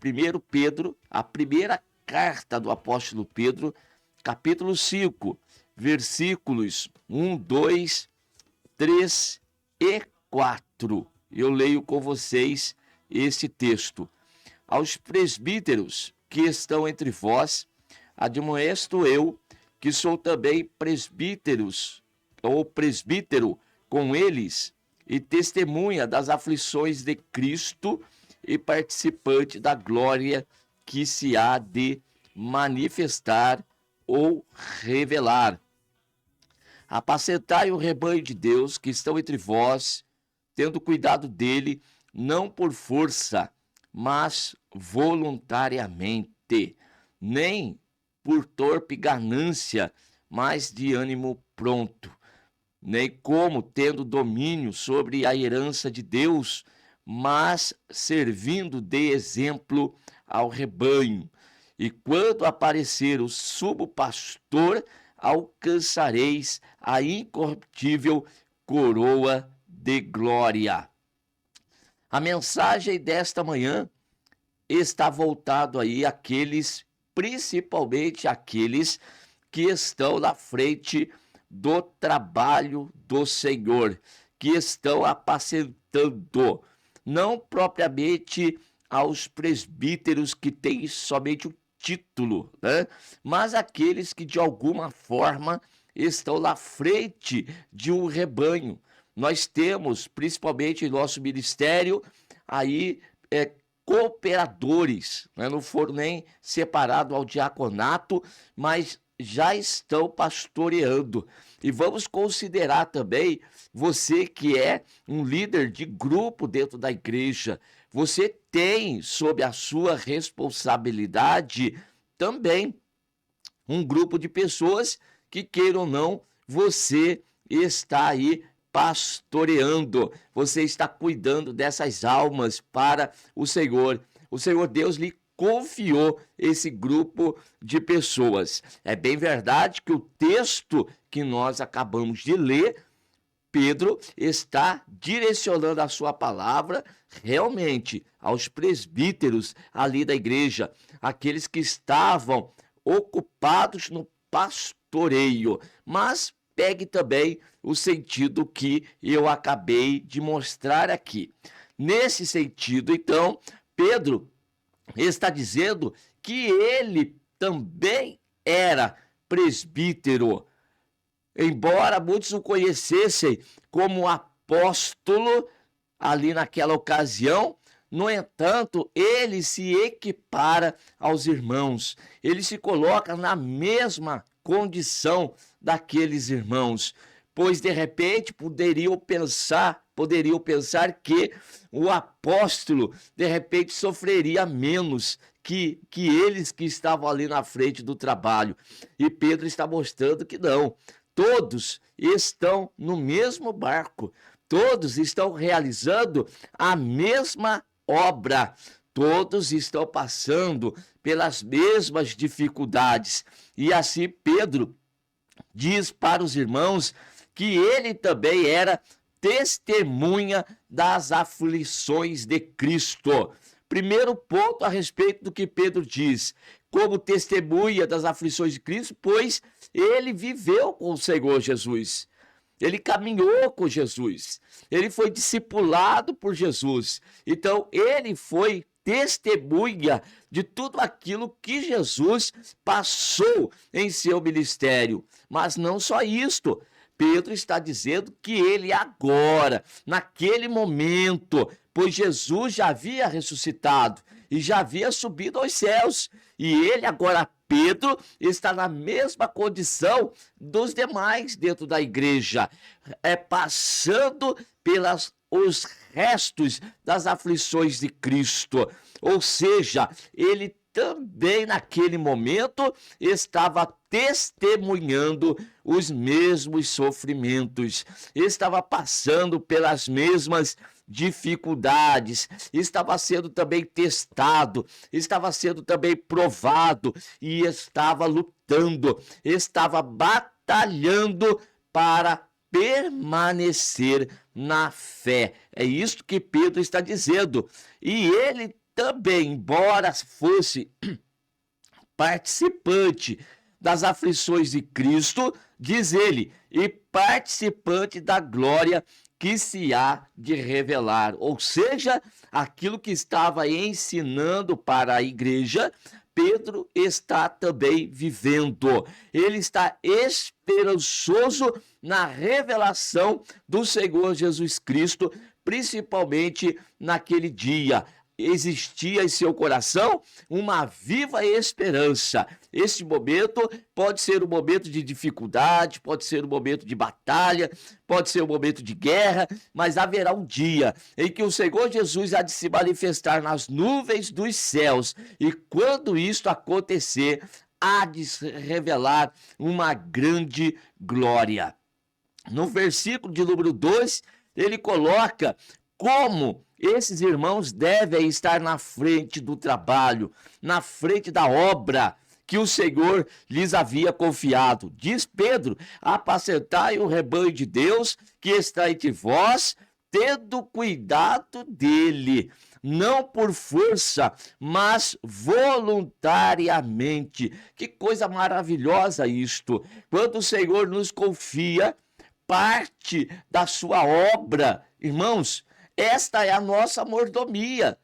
1 Pedro, a primeira carta do apóstolo Pedro, capítulo 5, versículos 1, 2, 3 e 4. Eu leio com vocês esse texto. Aos presbíteros que estão entre vós, admoesto eu, que sou também presbítero com eles, e testemunha das aflições de Cristo e participante da glória que se há de manifestar ou revelar. Apacentai o rebanho de Deus que estão entre vós, tendo cuidado dele, não por força, mas voluntariamente, nem por torpe ganância, mas de ânimo pronto, nem como tendo domínio sobre a herança de Deus, mas servindo de exemplo ao rebanho. E quando aparecer o sumo pastor, alcançareis a incorruptível coroa de glória. A mensagem desta manhã está voltado aí àqueles, principalmente aqueles que estão na frente do trabalho do Senhor, que estão apacentando, não propriamente aos presbíteros que têm somente o título, né? Mas aqueles que de alguma forma estão na frente de um rebanho. Nós temos, principalmente em nosso ministério, aí cooperadores, né? Não foram nem separados ao diaconato, mas já estão pastoreando. E vamos considerar também você que é um líder de grupo dentro da igreja. Você tem sob a sua responsabilidade também um grupo de pessoas que, queiram ou não, você está aí pastoreando. Você está cuidando dessas almas para o Senhor. O Senhor Deus lhe confiou esse grupo de pessoas. É bem verdade que o texto que nós acabamos de ler, Pedro está direcionando a sua palavra realmente aos presbíteros ali da igreja, aqueles que estavam ocupados no pastoreio. Mas pegue também o sentido que eu acabei de mostrar aqui. Nesse sentido, então, Pedro está dizendo que ele também era presbítero. Embora muitos o conhecessem como apóstolo ali naquela ocasião, no entanto, ele se equipara aos irmãos. Ele se coloca na mesma condição daqueles irmãos, pois de repente poderiam pensar que o apóstolo de repente sofreria menos que eles que estavam ali na frente do trabalho. E Pedro está mostrando que não. Todos estão no mesmo barco, todos estão realizando a mesma obra, todos estão passando pelas mesmas dificuldades. E assim Pedro diz para os irmãos que ele também era testemunha das aflições de Cristo. Primeiro ponto a respeito do que Pedro diz, como testemunha das aflições de Cristo, pois ele viveu com o Senhor Jesus. Ele caminhou com Jesus. Ele foi discipulado por Jesus. Então, ele foi testemunha de tudo aquilo que Jesus passou em seu ministério. Mas não só isto. Pedro está dizendo que ele agora, naquele momento, pois Jesus já havia ressuscitado e já havia subido aos céus, e ele agora, Pedro, está na mesma condição dos demais dentro da igreja, passando os restos das aflições de Cristo, ou seja, ele também naquele momento estava testemunhando os mesmos sofrimentos, estava passando pelas mesmas dificuldades, estava sendo também testado, estava sendo também provado e estava lutando, estava batalhando para permanecer na fé. É isso que Pedro está dizendo. E ele também, embora fosse participante das aflições de Cristo, diz ele, e participante da glória que se há de revelar. Ou seja, aquilo que estava ensinando para a igreja, Pedro está também vivendo. Ele está esperançoso na revelação do Senhor Jesus Cristo, principalmente naquele dia. Existia em seu coração uma viva esperança. Esse momento pode ser um momento de dificuldade, pode ser um momento de batalha, pode ser um momento de guerra, mas haverá um dia em que o Senhor Jesus há de se manifestar nas nuvens dos céus, e quando isto acontecer, há de se revelar uma grande glória. No versículo de número 2, ele coloca como esses irmãos devem estar na frente do trabalho, na frente da obra que o Senhor lhes havia confiado. Diz Pedro: apacentai o rebanho de Deus que está entre vós, tendo cuidado dele, não por força, mas voluntariamente. Que coisa maravilhosa isto! Quando o Senhor nos confia parte da sua obra, irmãos, esta é a nossa mordomia.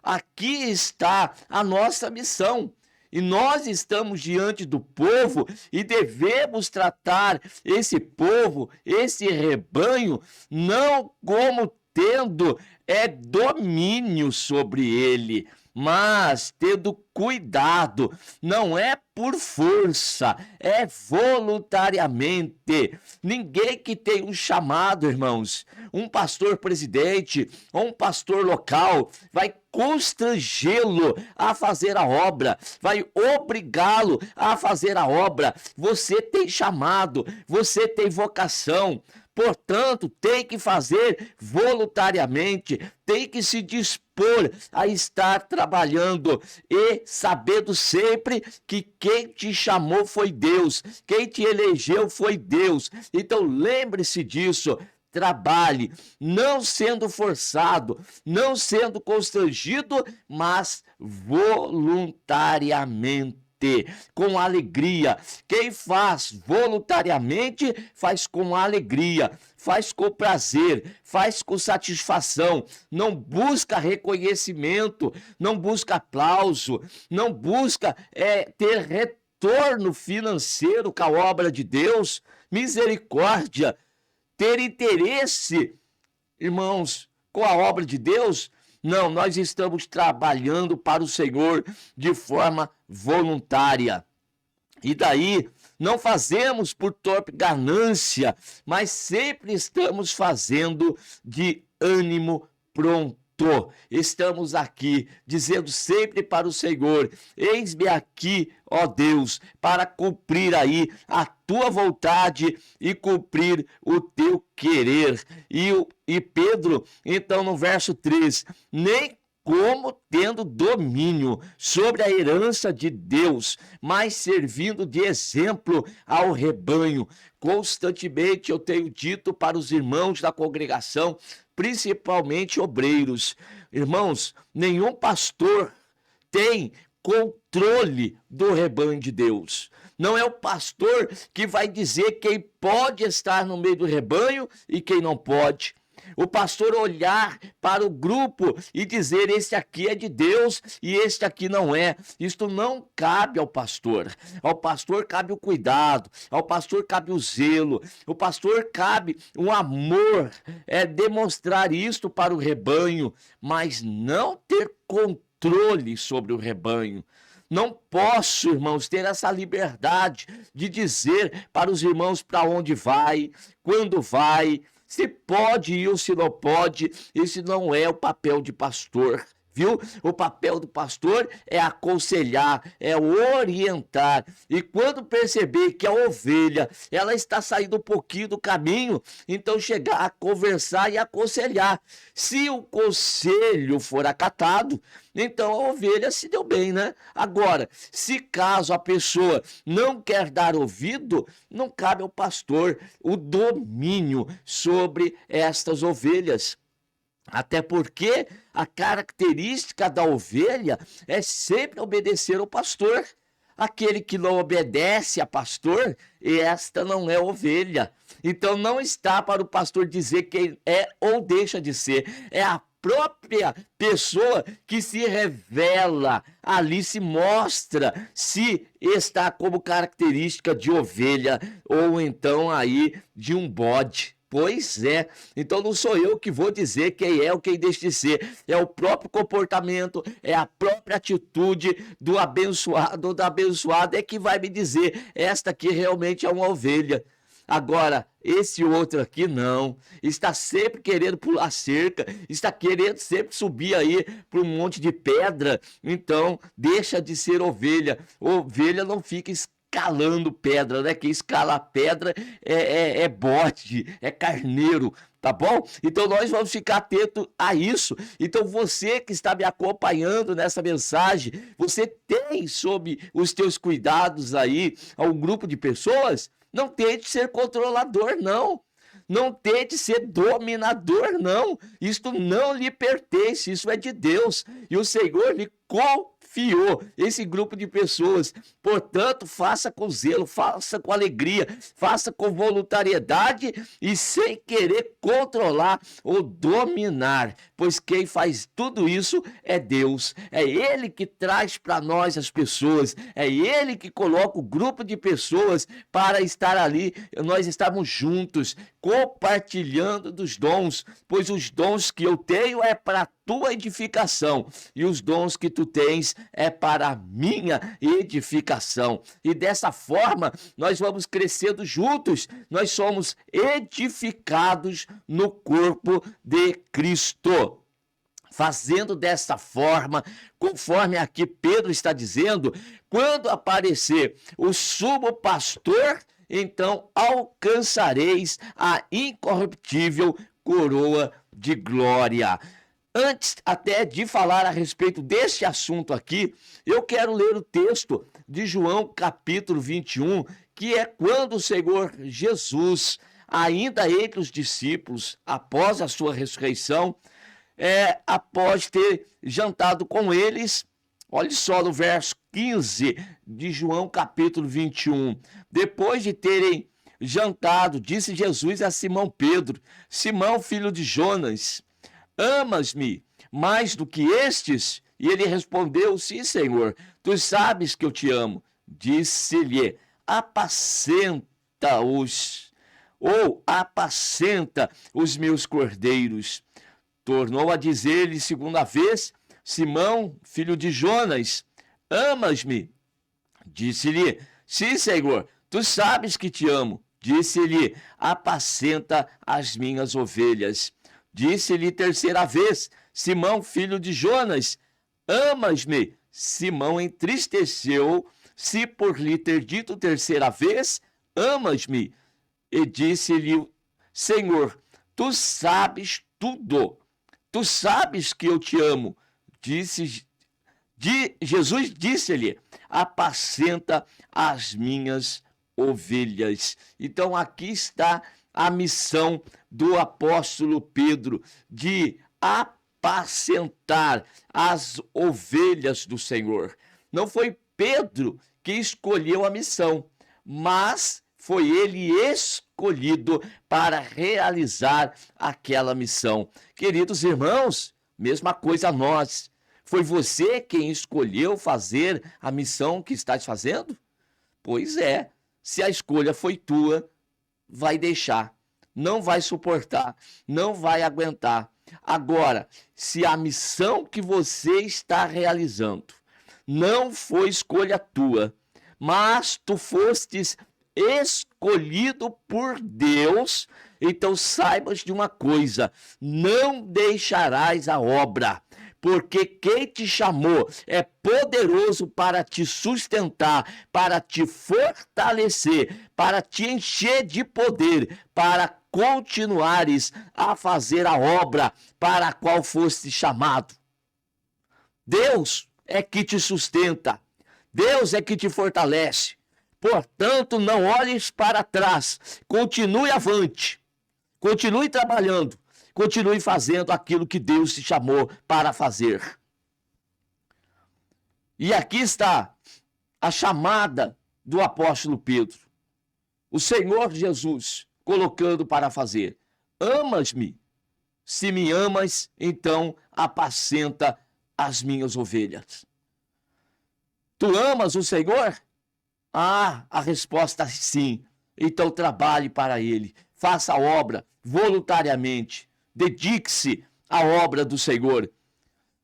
Aqui está a nossa missão. E nós estamos diante do povo e devemos tratar esse povo, esse rebanho, não como tendo domínio sobre ele, mas tendo cuidado. Não é por força, é voluntariamente. Ninguém que tem um chamado, irmãos, um pastor presidente ou um pastor local, vai constrangê-lo a fazer a obra, vai obrigá-lo a fazer a obra. Você tem chamado, você tem vocação, portanto, tem que fazer voluntariamente, tem que se dispor a estar trabalhando e sabendo sempre que quem te chamou foi Deus, quem te elegeu foi Deus. Então lembre-se disso. Trabalhe, não sendo forçado, não sendo constrangido, mas voluntariamente, com alegria. Quem faz voluntariamente, faz com alegria, faz com prazer, faz com satisfação, não busca reconhecimento, não busca aplauso, não busca ter retorno financeiro com a obra de Deus. Misericórdia! Ter interesse, irmãos, com a obra de Deus? Não, nós estamos trabalhando para o Senhor de forma voluntária. E daí, não fazemos por torpe ganância, mas sempre estamos fazendo de ânimo pronto. Estamos aqui dizendo sempre para o Senhor: eis-me aqui, ó Deus, para cumprir aí a tua vontade e cumprir o teu querer. E Pedro, então, no verso 3, nem como tendo domínio sobre a herança de Deus, mas servindo de exemplo ao rebanho. Constantemente eu tenho dito para os irmãos da congregação, principalmente obreiros: irmãos, nenhum pastor tem controle do rebanho de Deus. Não é o pastor que vai dizer quem pode estar no meio do rebanho e quem não pode. O pastor olhar para o grupo e dizer: esse aqui é de Deus e este aqui não é. Isto não cabe ao pastor. Ao pastor cabe o cuidado, ao pastor cabe o zelo, ao pastor cabe o amor, demonstrar isto para o rebanho, mas não ter controle sobre o rebanho. Não posso, irmãos, ter essa liberdade de dizer para os irmãos para onde vai, quando vai, se pode ir ou se não pode. Esse não é o papel de pastor, viu? O papel do pastor é aconselhar, é orientar. E quando perceber que a ovelha, ela está saindo um pouquinho do caminho, então chegar a conversar e aconselhar. Se o conselho for acatado, então a ovelha se deu bem, né? Agora, se caso a pessoa não quer dar ouvido, não cabe ao pastor o domínio sobre estas ovelhas. Até porque a característica da ovelha é sempre obedecer ao pastor. Aquele que não obedece a pastor, esta não é ovelha. Então não está para o pastor dizer quem é ou deixa de ser. É a própria pessoa que se revela, ali se mostra se está como característica de ovelha ou então aí de um bode. Pois é, então não sou eu que vou dizer quem é ou quem deixa de ser, é o próprio comportamento, é a própria atitude do abençoado ou da abençoada é que vai me dizer, esta aqui realmente é uma ovelha. Agora, esse outro aqui não, está sempre querendo pular cerca, está querendo sempre subir aí para um monte de pedra, então deixa de ser ovelha. Ovelha não fica escalando pedra, né? Quem escala pedra é bode, é carneiro, tá bom? Então nós vamos ficar atento a isso. Então você que está me acompanhando nessa mensagem, você tem sob os teus cuidados aí um grupo de pessoas. Não tente ser controlador, não. Não tente ser dominador, não. Isto não lhe pertence, isso é de Deus. E o Senhor lhe confiou esse grupo de pessoas. Portanto, faça com zelo, faça com alegria, faça com voluntariedade e sem querer controlar ou dominar, pois quem faz tudo isso é Deus. É Ele que traz para nós as pessoas, é Ele que coloca o grupo de pessoas para estar ali, nós estamos juntos, compartilhando dos dons, pois os dons que eu tenho é para a tua edificação e os dons que tu tens é para a minha edificação. E dessa forma nós vamos crescendo juntos, nós somos edificados no corpo de Cristo. Fazendo dessa forma, conforme aqui Pedro está dizendo, quando aparecer o sumo pastor, então alcançareis a incorruptível coroa de glória. Antes até de falar a respeito deste assunto aqui, eu quero ler o texto de João capítulo 21, que é quando o Senhor Jesus, ainda entre os discípulos, após a sua ressurreição, após ter jantado com eles, olha só no verso 15 de João capítulo 21, depois de terem jantado, disse Jesus a Simão Pedro, Simão filho de Jonas, amas-me mais do que estes? E ele respondeu, sim, Senhor, tu sabes que eu te amo. Disse-lhe, apacenta-os, ou apacenta os meus cordeiros. Tornou a dizer-lhe segunda vez, Simão, filho de Jonas, amas-me? Disse-lhe, sim, Senhor, tu sabes que te amo. Disse-lhe, apacenta as minhas ovelhas. Disse-lhe terceira vez, Simão, filho de Jonas, amas-me? Simão entristeceu-se por lhe ter dito terceira vez, amas-me? E disse-lhe, Senhor, tu sabes tudo. Tu sabes que eu te amo. Jesus disse-lhe, apacenta as minhas ovelhas. Então aqui está a missão do apóstolo Pedro de apacentar as ovelhas do Senhor. Não foi Pedro que escolheu a missão, mas foi ele escolhido para realizar aquela missão. Queridos irmãos, mesma coisa a nós. Foi você quem escolheu fazer a missão que estás fazendo? Pois é, se a escolha foi tua, vai deixar, não vai suportar, não vai aguentar. Agora, se a missão que você está realizando não foi escolha tua, mas tu fostes escolhido por Deus, então saibas de uma coisa, não deixarás a obra, porque quem te chamou é poderoso para te sustentar, para te fortalecer, para te encher de poder, para continuares a fazer a obra para a qual foste chamado. Deus é que te sustenta, Deus é que te fortalece. Portanto, não olhes para trás, continue avante, continue trabalhando, Continue fazendo aquilo que Deus te chamou para fazer. E aqui está a chamada do apóstolo Pedro. O Senhor Jesus colocando para fazer: amas-me? Se me amas, então apacenta as minhas ovelhas. Tu amas o Senhor? Ah, a resposta é sim. Então trabalhe para Ele. Faça a obra voluntariamente. Dedique-se à obra do Senhor.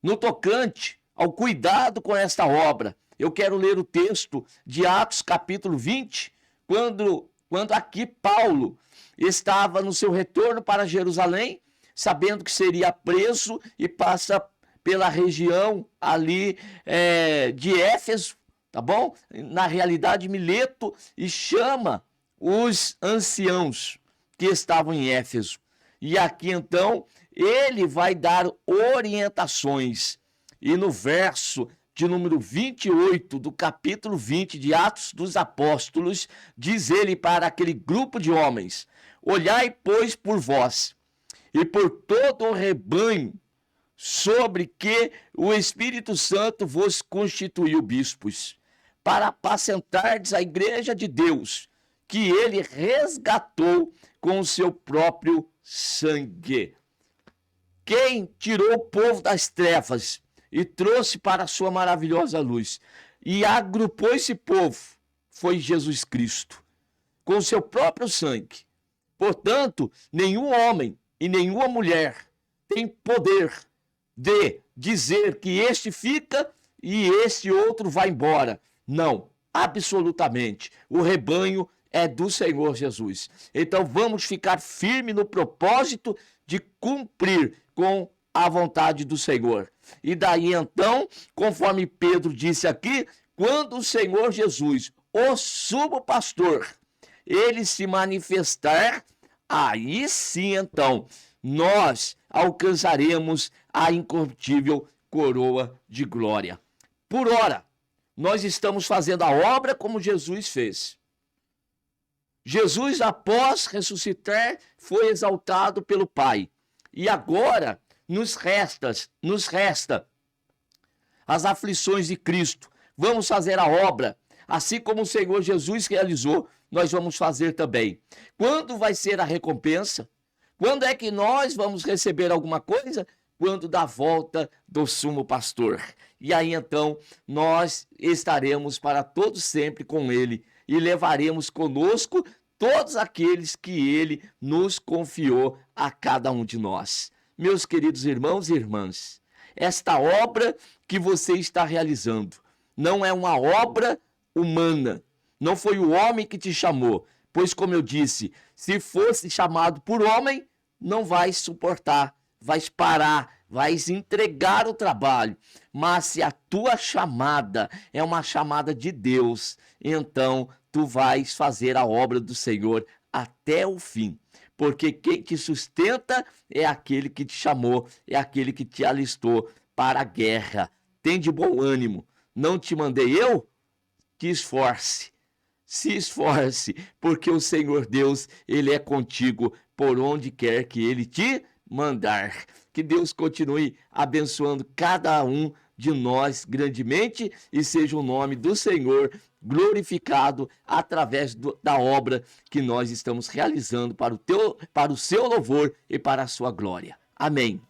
No tocante ao cuidado com esta obra, eu quero ler o texto de Atos capítulo 20, quando aqui Paulo estava no seu retorno para Jerusalém, sabendo que seria preso e passa pela região ali de Éfeso, tá bom? Na realidade, Mileto, e chama os anciãos que estavam em Éfeso. E aqui então ele vai dar orientações. E no verso de número 28 do capítulo 20 de Atos dos Apóstolos, diz ele para aquele grupo de homens: olhai, pois, por vós e por todo o rebanho sobre que o Espírito Santo vos constituiu bispos, para apacentardes a igreja de Deus, que ele resgatou com o seu próprio sangue. Quem tirou o povo das trevas e trouxe para a sua maravilhosa luz e agrupou esse povo foi Jesus Cristo, com o seu próprio sangue. Portanto, nenhum homem e nenhuma mulher tem poder de dizer que este fica e este outro vai embora. Não, absolutamente. O rebanho é do Senhor Jesus. Então vamos ficar firme no propósito de cumprir com a vontade do Senhor. E daí então, conforme Pedro disse aqui, quando o Senhor Jesus, o sumo pastor, ele se manifestar, aí sim então nós alcançaremos a incorruptível coroa de glória. Por ora, nós estamos fazendo a obra como Jesus fez. Jesus, após ressuscitar, foi exaltado pelo Pai. E agora nos resta as aflições de Cristo. Vamos fazer a obra, assim como o Senhor Jesus realizou, nós vamos fazer também. Quando vai ser a recompensa? Quando é que nós vamos receber alguma coisa? Quando da volta do sumo pastor. E aí então nós estaremos para todos sempre com ele e levaremos conosco todos aqueles que ele nos confiou a cada um de nós. Meus queridos irmãos e irmãs, esta obra que você está realizando não é uma obra humana. Não foi o homem que te chamou, pois, como eu disse, se fosse chamado por homem, não vais suportar, vais parar, vais entregar o trabalho. Mas se a tua chamada é uma chamada de Deus, então tu vais fazer a obra do Senhor até o fim. Porque quem te sustenta é aquele que te chamou, é aquele que te alistou para a guerra. Tem de bom ânimo. Não te mandei eu? Te esforce. Se esforce, porque o Senhor Deus, ele é contigo por onde quer que ele te mandar. Que Deus continue abençoando cada um de nós grandemente e seja o nome do Senhor glorificado através da obra que nós estamos realizando para o seu louvor e para a sua glória. Amém.